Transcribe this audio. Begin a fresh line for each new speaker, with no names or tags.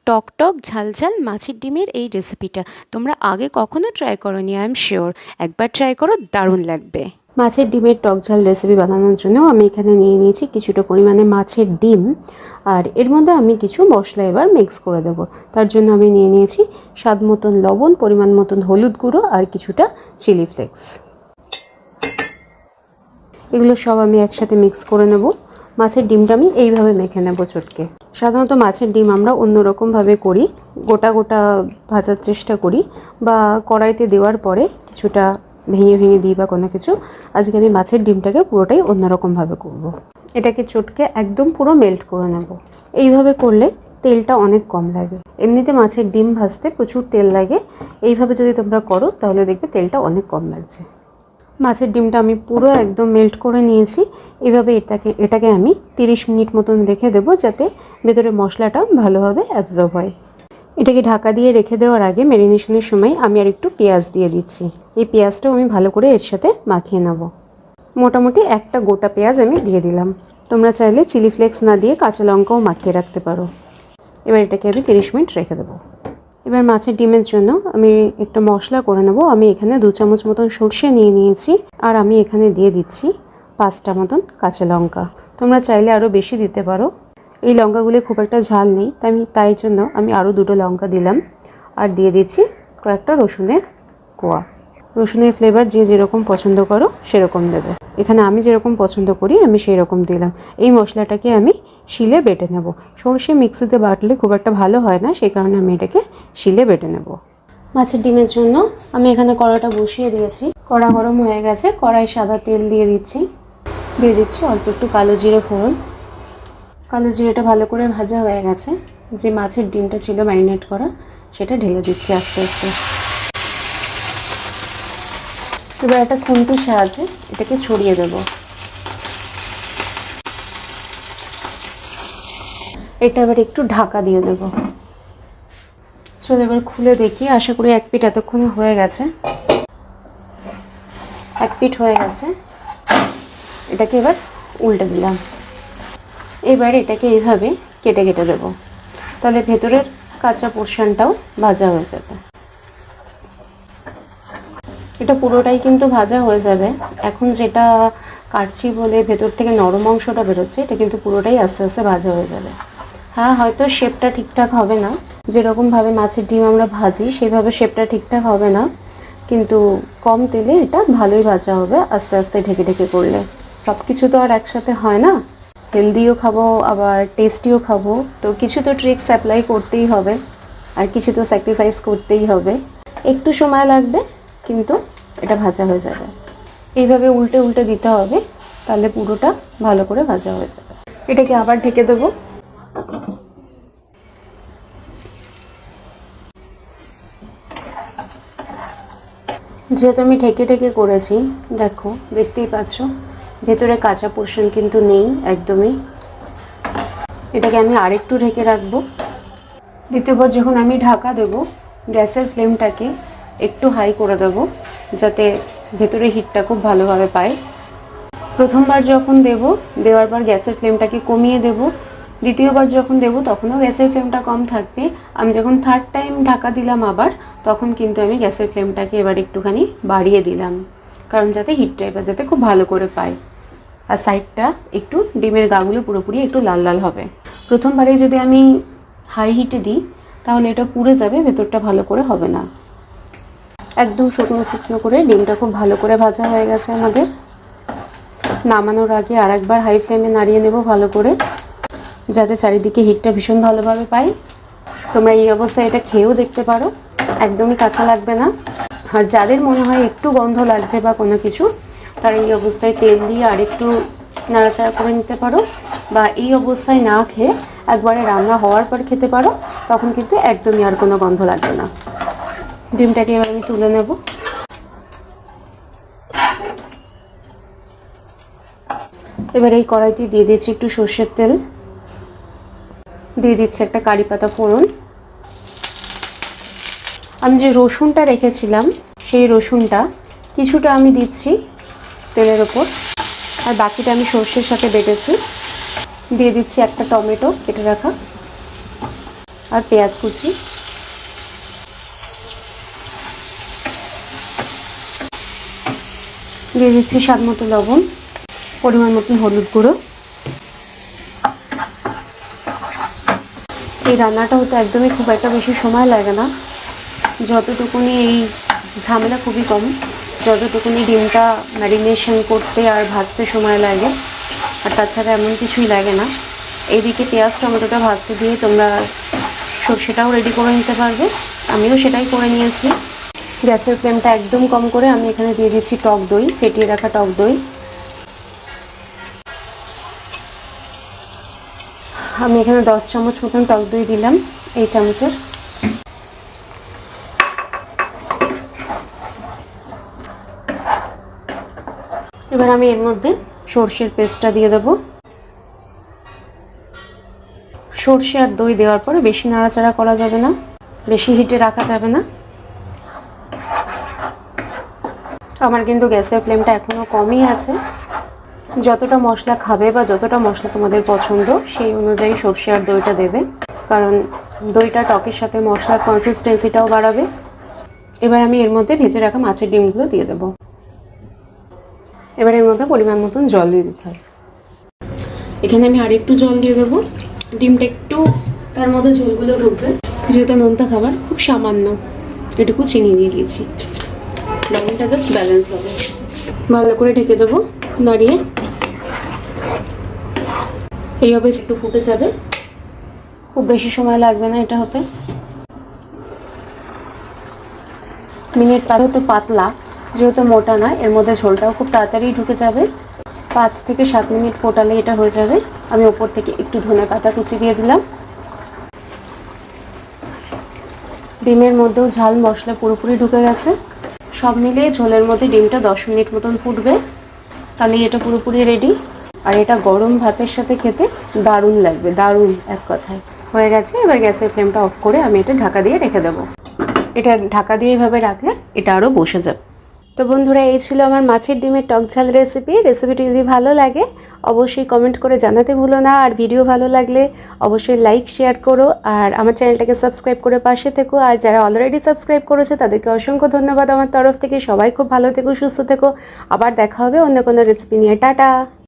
টক টক ঝাল ঝাল মাছের ডিমের এই রেসিপিটা তোমরা আগে কখনো ট্রাই করোনি, আই এম শিওর একবার ট্রাই করো, দারুণ লাগবে। মাছের ডিমের টক ঝাল রেসিপি বানানোর জন্য আমি এখানে নিয়ে নিয়েছি কিছুটা পরিমাণে মাছের ডিম, আর এর মধ্যে আমি কিছু মশলা এবার মিক্স করে দেবো। তার জন্য আমি নিয়ে নিয়েছি স্বাদ মতন লবণ, পরিমাণ মতন হলুদ গুঁড়ো আর কিছুটা চিলি ফ্লেক্স। এগুলো সব আমি একসাথে মিক্স করে নেব। মাছের ডিমটা আমি এইভাবে মেখে নেব চটকে। সাধারণত মাছের ডিম আমরা অন্যরকমভাবে করি, গোটা গোটা ভাজার চেষ্টা করি বা কড়াইতে দেওয়ার পরে কিছুটা ভেঙে ভেঙে দিই বা কোনো কিছু। আজকে আমি মাছের ডিমটাকে পুরোটাই অন্যরকমভাবে করব। এটাকে চটকে একদম পুরো মেল্ট করে নেব। এইভাবে করলে তেলটা অনেক কম লাগে। এমনিতে মাছের ডিম ভাজতে প্রচুর তেল লাগে, এইভাবে যদি তোমরা করো তাহলে দেখবে তেলটা অনেক কম লাগছে। মাছের ডিমটা আমি পুরো একদম মেল্ট করে নিয়েছি। এভাবে এটাকে আমি 30 মিনিট মতন রেখে দেবো, যাতে ভেতরে মশলাটা ভালোভাবে অ্যাবজর্ব হয়। এটাকে ঢাকা দিয়ে রেখে দেওয়ার আগে ম্যারিনেশনের সময় আমি আর একটু পেঁয়াজ দিয়ে দিচ্ছি। এই পেঁয়াজটাও আমি ভালো করে এর সাথে মাখিয়ে নেব। মোটামুটি একটা গোটা পেঁয়াজ আমি দিয়ে দিলাম। তোমরা চাইলে চিলি ফ্লেক্স না দিয়ে কাঁচা লঙ্কাও মাখিয়ে রাখতে পারো। এবার এটাকে আমি 30 মিনিট রেখে দেবো। এবার মাছের ডিমের জন্য আমি একটা মশলা করে নেব। আমি এখানে 2 চামচ মতন সরষে নিয়ে নিয়েছি, আর আমি এখানে দিয়ে দিচ্ছি 5টা মতন কাঁচা লঙ্কা। তোমরা চাইলে আরও বেশি দিতে পারো। এই লঙ্কাগুলো খুব একটা ঝাল নেই, তাই জন্য আমি আরও 2টো লঙ্কা দিলাম। আর দিয়ে দিচ্ছি কয়েকটা রসুনের কোয়া। রসুনের ফ্লেভার যে যেরকম পছন্দ করো সেরকম দেবে। এখানে আমি যেরকম পছন্দ করি আমি সেই রকম দিলাম। এই মশলাটাকে আমি শিলে বেটে নেব। সরষে মিক্সিতে বাটলে খুব একটা ভালো হয় না, সেই কারণে আমি এটাকে শিলে বেটে নেব। মাছের ডিমের জন্য আমি এখানে কড়াটা বসিয়ে দিয়েছি। কড়া গরম হয়ে গেছে, কড়াই সাদা তেল দিয়ে দিচ্ছি অল্প একটু কালো জিরে ফোড়ন। কালো জিরেটা ভালো করে ভাজা হয়ে গেছে। যে মাছের ডিমটা ছিল ম্যারিনেট করা, সেটা ঢেলে দিচ্ছি আস্তে আস্তে। এবার একটা খুন্তির সাহায্যে এটাকে ছড়িয়ে দেব। এটা এবার একটু ঢাকা দিয়ে দেব। চলো এবার খুলে দেখি, আশা করি এক পিঠ এতক্ষণে হয়ে গেছে। এক পিঠ হয়ে গেছে। এটাকে এবার উল্টে দিলাম। এবার এটাকে এইভাবে কেটে কেটে দেব, তাহলে ভেতরের কাঁচা পোর্শনটাও ভাজা হয়ে যাবে। এটা পুরোটাই কিন্তু ভাজা হয়ে যাবে। এখন যেটা কাটছি বলে ভেতর থেকে নরম অংশটা বেরোচ্ছে, এটা কিন্তু পুরোটাই আস্তে আস্তে ভাজা হয়ে যাবে। হ্যাঁ, হয়তো শেপটা ঠিকঠাক হবে না, যেরকমভাবে মাছের ডিম আমরা ভাজি সেইভাবে শেপটা ঠিকঠাক হবে না, কিন্তু কম তেলে এটা ভালোই ভাজা হবে আস্তে আস্তে ঢেকে ঢেকে করলে। সব কিছু তো আর একসাথে হয় না, হেলদিও খাবো আবার টেস্টিও খাবো, তো কিছু তো ট্রিক্স অ্যাপ্লাই করতেই হবে, আর কিছু তো স্যাক্রিফাইস করতেই হবে। একটু সময় লাগবে, কিন্তু এটা ভাজা হয়ে যাবে। এইভাবে উল্টে উল্টে দিতে হবে, তাহলে পুরোটা ভালো করে ভাজা হয়ে যাবে। এটাকে আবার ঢেকে দেবো। যেহেতু আমি ঢেকে ঢেকে করেছি, দেখো দেখতেই পাচ্ছ ভেতরে কাঁচা পোর্শন কিন্তু নেই একদমই। এটাকে আমি আরেকটু ঢেকে রাখবো। দ্বিতীয়বার যখন আমি ঢাকা দেব, গ্যাসের ফ্লেমটাকে একটু হাই করে দেব, যাতে ভেতরে হিটটা খুব ভালোভাবে পায়। প্রথমবার যখন দেওয়ার পর গ্যাসের ফ্লেমটাকে কমিয়ে দেব। দ্বিতীয়বার যখন দেব তখনও গ্যাসের ফ্লেমটা কম থাকবে। আমি যখন থার্ড টাইম ঢাকা দিলাম আবার, তখন কিন্তু আমি গ্যাসের ফ্লেমটাকে এবার একটুখানি বাড়িয়ে দিলাম, কারণ যাতে হিটটা এবার যাতে খুব ভালো করে পায়। আর সাইডটা একটু ডিমের গাগুলো পুরোপুরি একটু লাল লাল হবে। প্রথমবারে যদি আমি হাই হিটে দিই তাহলে এটা পুড়ে যাবে, ভেতরটা ভালো করে হবে না। একদম শুকনো শুকনো করে ডিমটা খুব ভালো করে ভাজা হয়ে গেছে আমাদের। নামানোর আগে আর একবার হাই ফ্লেমে নাড়িয়ে নেব ভালো করে, যাতে চারিদিকে হিটটা ভীষণ ভালোভাবে পাই। তোমরা এই অবস্থায় এটা খেয়েও দেখতে পারো, একদমই কাঁচা লাগবে না। আর যাদের মনে হয় একটু গন্ধ লাগছে বা কোনো কিছু, তারা এই অবস্থায় তেল দিয়ে আরেকটু নাড়াচাড়া করে নিতে পারো, বা এই অবস্থায় না খেয়ে একবারে রান্না হওয়ার পর খেতে পারো, তখন কিন্তু একদমই আর কোনো গন্ধ লাগবে না। ডিমটাকে এবার আমি তুলে নেব। এবার এই কড়াইতে দিয়ে দিচ্ছি একটু সর্ষের তেল, দিয়ে দিচ্ছি একটা কারি পাতা ফোড়ন। আমি যে রসুনটা রেখেছিলাম সেই রসুনটা কিছুটা আমি দিচ্ছি তেলের ওপর, আর বাকিটা আমি সর্ষের সাথে বেটেছি। দিয়ে দিচ্ছি একটা টমেটো কেটে রাখা। আর পেঁয়াজ কুচি, দিয়ে দিচ্ছি স্বাদ মতো লবণ, পরিমাণ মতন হলুদ গুঁড়ো। এই রান্নাটা হতে একদমই খুব একটা বেশি সময় লাগে না, যতটুকুনি এই ঝামেলা খুবই কম, যতটুকুনি ডিমটা ম্যারিনেশন করতে আর ভাজতে সময় লাগে, আর তাছাড়া এমন কিছুই লাগে না। এইদিকে পেঁয়াজ টমেটোটা ভাজতে দিয়ে তোমরা সর্ষেটাও রেডি করে নিতে পারবে, আমিও সেটাই করে নিয়েছি। গ্যাসের ফ্লেমটা একদম কম করে আমি এখানে দিয়ে দিচ্ছি টক দই, ফেটিয়ে রাখা টক দই। আমি এখানে 10 চামচ মতন টক দই দিলাম এই চামচের। এবার আমি এর মধ্যে সর্ষের পেস্টটা দিয়ে দেবো। সর্ষে আর দই দেওয়ার পরে বেশি নাড়াচাড়া করা যাবে না, বেশি হিটে রাখা যাবে না। আমার কিন্তু গ্যাসের ফ্লেমটা এখনও কমই আছে। যতটা মশলা খাবে বা যতটা মশলা তোমাদের পছন্দ সেই অনুযায়ী সর্ষে আর দইটা দেবে, কারণ দইটা টকের সাথে মশলার কনসিস্টেন্সিটাও বাড়াবে। এবার আমি এর মধ্যে ভেজে রাখা মাছের ডিমগুলো দিয়ে দেবো। এবার এর মধ্যে পরিমাণ মতন জল দিয়ে দিতে হবে। এখানে আমি আরেকটু জল দিয়ে দেবো, ডিমটা একটু তার মধ্যে ঝোলগুলো ঢুকবে। যেহেতু নোনতা খাবার, খুব সামান্য এটুকু চিনি দিয়ে দিয়েছি, লবণটা জাস্ট ব্যালেন্স হবে। ভালো করে ঢেকে দেবো, নাড়িয়ে এইভাবে একটু ফুটে যাবে, খুব বেশি সময় লাগবে না এটা হতে। মিনিট তো পাতলা, যেহেতু মোটা না, এর মধ্যে ঝোলটাও খুব তাড়াতাড়ি ঢুকে যাবে। 5 থেকে 7 মিনিট ফোটালে এটা হয়ে যাবে। আমি ওপর থেকে একটু ধনে পাতা কুচি দিয়ে দিলাম। ডিমের মধ্যেও ঝাল মশলা পুরোপুরি ঢুকে গেছে। সব মিলিয়ে ঝোলের মধ্যে ডিমটা 10 মিনিট মতন ফুটবে, তাহলে এটা পুরোপুরি রেডি। আর এটা গরম ভাতের সাথে খেতে দারুণ লাগবে, দারুণ এক কথায়। হয়ে গেছে। এবার গ্যাসের ফ্লেমটা অফ করে আমি এটা ঢাকা দিয়ে রেখে দেবো। এটা ঢাকা দিয়ে এইভাবে রাখলে এটা আরও বসে যাবে। তো বন্ধুরা, এই ছিল আমার মাছের ডিমের টক ঝাল রেসিপি। রেসিপিটি যদি ভালো লাগে অবশ্যই কমেন্ট করে জানাতে ভুলো না, আর ভিডিও ভালো লাগলে অবশ্যই লাইক শেয়ার করো, আর আমার চ্যানেলটাকে সাবস্ক্রাইব করে পাশে থেকো। আর যারা অলরেডি সাবস্ক্রাইব করেছে তাদেরকে অসংখ্য ধন্যবাদ আমার তরফ থেকে। সবাই খুব ভালো থেকো, সুস্থ থেকো। আবার দেখা হবে অন্য কোনো রেসিপি নিয়ে। টাটা।